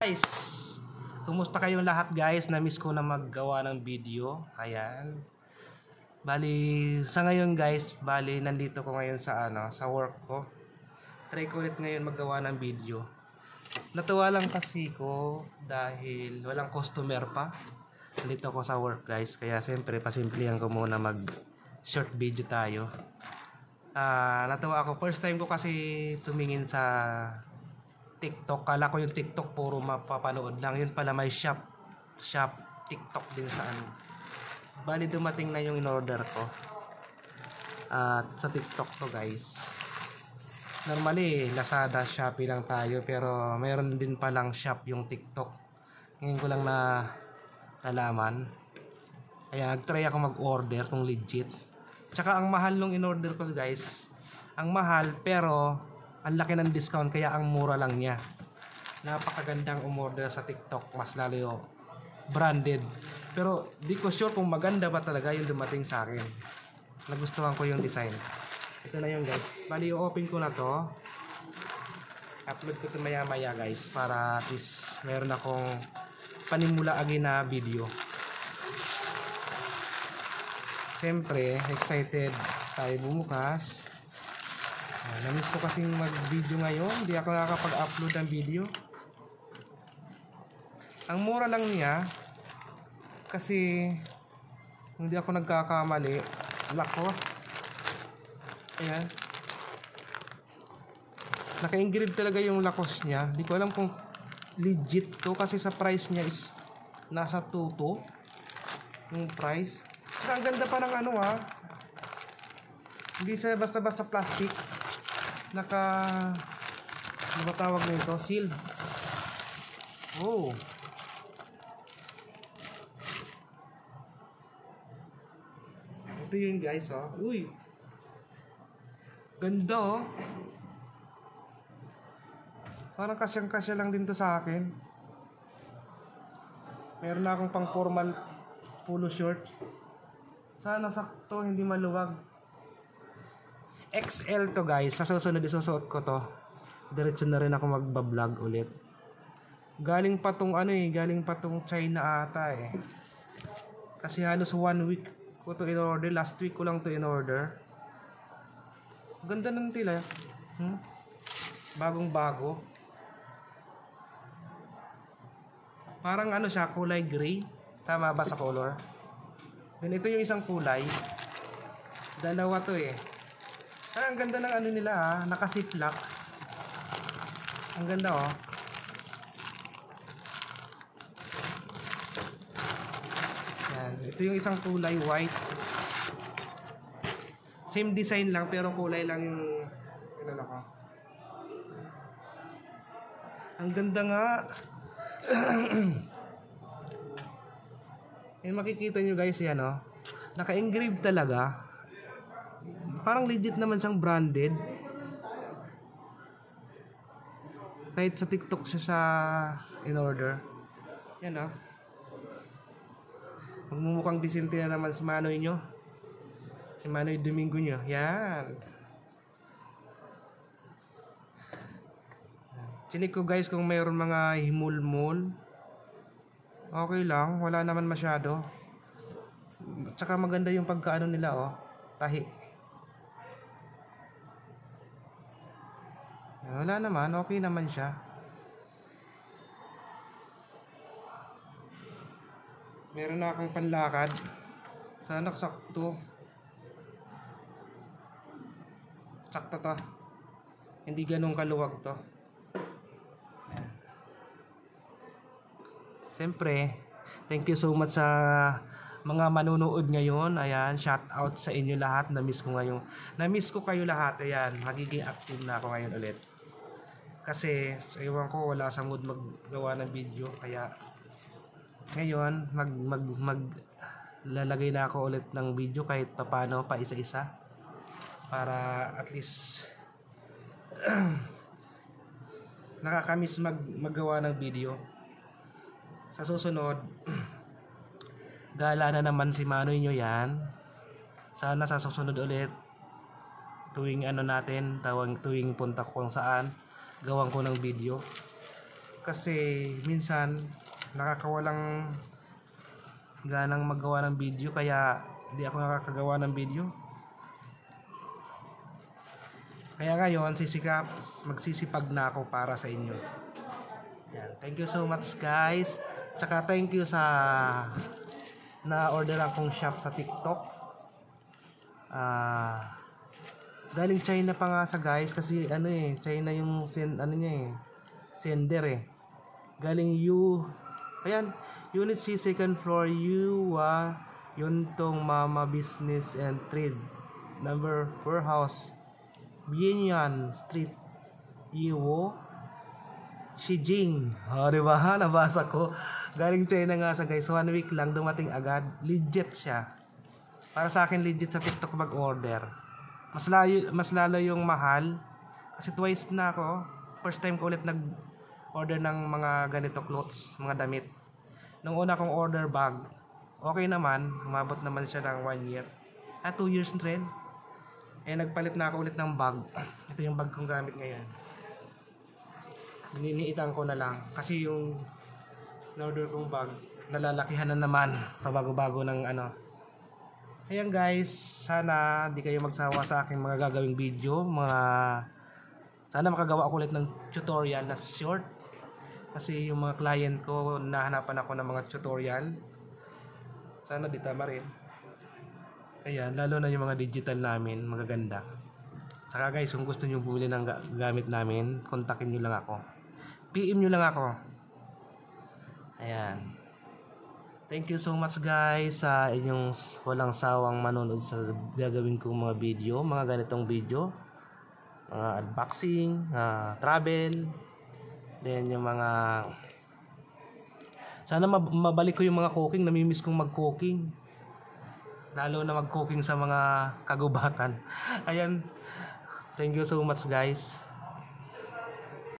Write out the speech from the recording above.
Guys, kumusta kayong lahat guys? Na-miss ko na maggawa ng video. Ayan. Bali, sa ngayon guys, nandito ko ngayon sa sa work ko. Try ko ulit ngayon maggawa ng video. Natuwa lang kasi ko dahil walang customer pa. Nandito ko sa work guys, kaya siyempre pasimplihan ko muna mag short video tayo. Natuwa ako, first time ko kasi tumingin sa TikTok. Kala ko yung TikTok puro mapapanood lang, yun pala may shop TikTok din saan. Bali dumating na yung in-order ko at sa TikTok to guys. Normally Lazada, Shopee lang tayo, pero mayroon din palang shop yung TikTok. Ngayon ko lang na nalaman, kaya nag-try ako mag-order kung legit. Tsaka ang mahal nung in-order ko guys, ang mahal pero ang laki ng discount, kaya ang mura lang niya. Napakagandang umorder sa TikTok, mas lalo yung branded. Pero di ko sure kung maganda ba talaga yung dumating sa akin. Nagustuhan ko yung design. Ito na yun guys. Bali i-open ko na to. Upload ko ito maya maya guys, para at least meron akong panimula again na video. Siyempre excited tayo bumukas. Namiss ko kasing mag-video ngayon. Hindi ako nakakapag-upload ng video. Ang mura lang niya, kasi hindi ako nagkakamali. Lako. Ayan. Naka-engrave talaga yung lakos niya. Hindi ko alam kung legit to, kasi sa price niya is nasa 2 yung price. Kasi ang ganda pa ng hindi siya basta-basta plastic. Ano ba tawag nito? Seal. Oh. Ito yun guys, oh. Uy. Ganda, oh. Parang kasyang-kasya lang din to sa akin. Meron na akong pang formal polo short. Sana sakto, hindi maluwag. XL to guys. Sa susunod isusuot ko to. Diretso na rin ako magbablog ulit. Galing pa tong galing pa tong China ata eh. Kasi halos 1 week ko to in order. Last week ko lang to in order. Ganda ng tila. Bagong bago. Parang siya, kulay gray. Tama ba sa color? Then ito yung isang kulay. Dalawa to eh. Ang ganda ng nila naka-ziplock. Ang ganda oh. Yan. Ito yung isang kulay white. Same design lang pero kulay lang yung ko. Ang ganda nga. Yung makikita nyo guys yan oh. Naka-engrave talaga. Parang legit naman siyang branded. Kahit sa TikTok siya sa in-order. Yan ah. Magmumukhang disente na naman si Manoy nyo. Si Manoy Domingo nyo. Yan. Chinik ko guys kung mayroon mga himul-mul. Okay lang. Wala naman masyado. Tsaka maganda yung pagkaano nila oh. Tahi. Wala naman, okay naman siya. Meron na akong panlakad. Sana sakto. Sakto to. Hindi ganun kaluwag to. Siyempre, thank you so much sa mga manunood ngayon. Ayan, shout out sa inyo lahat. Na-miss ko kayo lahat. Ayan, magiging active na ako ngayon ulit. Kasi ewan ko, wala sa mood maggawa ng video, kaya ngayon lalagay na ako ulit ng video kahit paano pa isa-isa, para at least nakakamiss maggawa ng video. Sa susunod gala na naman si Manoy nyo yan. Sana sa susunod ulit, tuwing natin, tuwing punta ko kung saan, gawan ko ng video. Kasi minsan nakakawalang ganang maggawa ng video, kaya hindi ako nakakagawa ng video. Kaya ngayon magsisipag na ako para sa inyo. Yan. Thank you so much guys. Tsaka thank you sa na-order akong shop sa TikTok. Galing China pa nga sa guys, kasi China yung sender galing ayan, Unit C, second floor, Yuwa Yuntong Mama Business and Trade number warehouse, Bienyan Street, Yiwo, Shijing. Diba? Nabasa ko. Galing China nga sa guys. 1 week lang, dumating agad. Legit siya. Para sa akin, legit sa TikTok mag-order. Mas lalo yung mahal. Kasi twice na ako. First time ko ulit nag-order ng mga ganito clothes, mga damit. Nung una kong order bag, okay naman. Umabot naman siya ng 1 year. 2 years rin. Nagpalit na ako ulit ng bag. Ito yung bag kong gamit ngayon. Niniitan ko na lang. Kasi yung in-order kong bag, nalalakihan na naman. Pabago-bago ng Ayan guys, sana di kayo magsawa sa aking mga gagawing video. Sana makagawa ako ulit ng tutorial na short. Kasi yung mga client ko, nahanapan ako ng mga tutorial. Sana di tama rin. Ayan, lalo na yung mga digital namin, magaganda. Saka guys, kung gusto nyo bumili ng gamit namin, kontakin nyo lang ako. PM nyo lang ako. Ayan. Thank you so much guys sa inyong walang sawang manonood sa gagawin kong mga video, mga ganitong video. Mga unboxing, travel, then yung mga sana mabalik ko yung mga cooking, namimiss kong mag-cooking. Lalo na mag-cooking sa mga kagubatan. Ayan. Thank you so much guys.